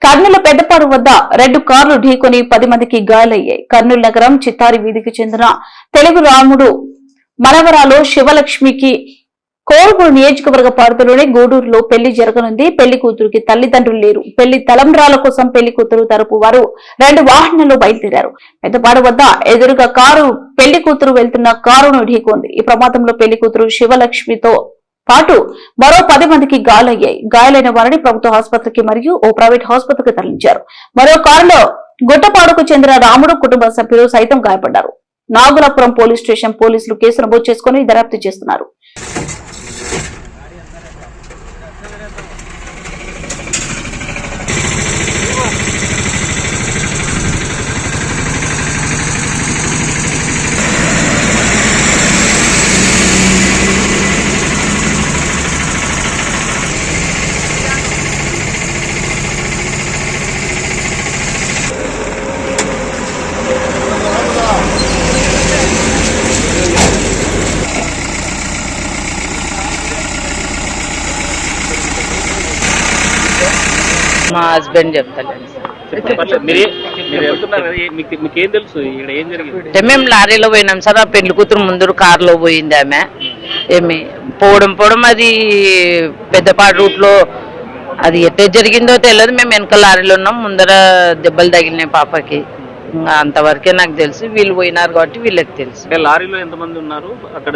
కర్నూలు పెద్దపాడు వద్ద 2 కార్లు ఢీకొని 10 మందికి గాయాలయ్యాయి. కర్నూలు నగరం చిత్తారి వీధికి చెందిన తెలుగు రాముడు మనవరాలు శివలక్ష్మికి కోరుగూరు నియోజకవర్గ పరిధిలోని గూడూరులో పెళ్లి జరగనుంది. పెళ్లి కూతురుకి తల్లిదండ్రులు లేరు. పెళ్లి తలంబ్రాల కోసం పెళ్లి కూతురు తరపు వారు 2 వాహనాల్లో బయలుదేరారు. పెద్దపాడు వద్ద ఎదురుగా కారు పెళ్లి కూతురు వెళ్తున్న కారును ఢీకొంది. ఈ ప్రమాదంలో పెళ్లి కూతురు శివలక్ష్మితో పాటు మరో 10 మందికి గాయాలయ్యాయి. గాయాలైన వారిని ప్రభుత్వ ఆసుపత్రికి మరియు ఓ ప్రైవేట్ ఆసుపత్రికి తరలించారు. మరో కారులో గుట్టపాడుకు చెందిన రాముడు కుటుంబ సభ్యులు సైతం గాయపడ్డారు. నాగులాపురం పోలీస్ స్టేషన్ పోలీసులు కేసు నమోదు చేసుకుని దర్యాప్తు చేస్తున్నారు. మా హస్బెండ్ చెప్తాను. మేము లారీలో పోయినాం సార్. ఆ పెళ్లి కూతురు ముందు కారులో పోయింది. ఆమె ఏమి పోవడం అది పెద్దపాడు రూట్ లో అది ఎట్లా జరిగిందో తెలియదు. మేము వెనక లారీలో ఉన్నాం. ముందర దెబ్బలు తగిలినాయి పాపకి. అంతవరకే నాకు తెలుసు. వీళ్ళు పోయినారు కాబట్టి వీళ్ళకి తెలుసు. లారీలో ఎంతమంది ఉన్నారు? అక్కడ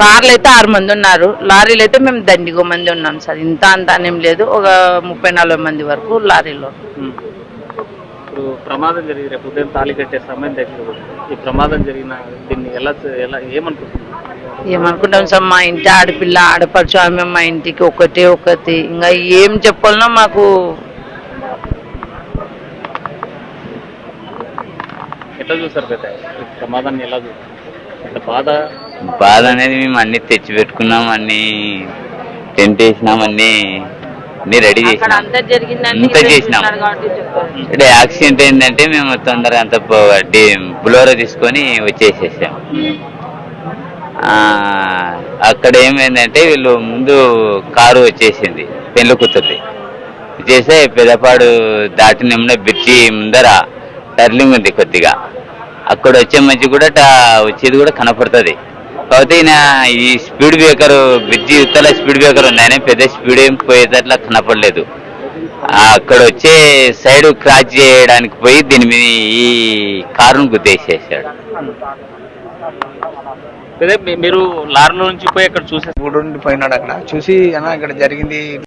కార్లు అయితే 6 మంది ఉన్నారు. లారీలు అయితే మేము దండిగో మంది ఉన్నాం సార్. ఇంత అంత అనేం లేదు. ఒక 30-40 మంది వరకు లారీలో. ఇప్పుడు ప్రమాదం జరిగింది. రేపు ఉదయం తాళి కట్టే సమయం దగ్గర ఈ ప్రమాదం జరిగిన దీన్ని ఎలా ఏమనుకుంటాం సార్? మా ఇంటి ఆడపిల్ల ఆడపడుచు ఆమె మా ఇంటికి ఒకటి ఇంకా ఏం చెప్పాలన్నా మాకు ఎట్లా చూసారు పెద్ద ప్రమాదాన్ని? ఎలా చూసారు? బాధ అనేది మేము అన్ని తెచ్చి పెట్టుకున్నాం, అన్ని టెంట్ వేసినాం, అన్ని రెడీ చేసినాం, అంతా చేసినాం. అంటే యాక్సిడెంట్ ఏంటంటే మేము తొందరగా అంత బులోరో తీసుకొని వచ్చేసేసాం. అక్కడ ఏమైందంటే వీళ్ళు ముందు కారు వచ్చేసింది పెళ్లి కూతుర్ది. వచ్చేస్తే పెద్దపాడు దాటిన బ్రిడ్జి ముందర టర్లింగ్ ఉంది కొద్దిగా. అక్కడ వచ్చే మధ్య కూడా వచ్చేది కూడా కనపడుతుంది. కాకపోతే ఈయన ఈ స్పీడ్ బ్రేకర్ బ్రిడ్జి యువతల స్పీడ్ బ్రేకర్ ఉంది. ఆయన పెద్ద స్పీడ్ ఏం పోయేటట్లా కనపడలేదు. అక్కడ వచ్చే సైడ్ క్రాచ్ చేయడానికి పోయి దీని మీద ఈ కారును గుద్దేసేసాడు. మీరు లారీలో నుంచి పోయి అక్కడ చూసి గూడూరు నుండి పోయినాడు. అక్కడ చూసి అన్న ఇక్కడ జరిగింది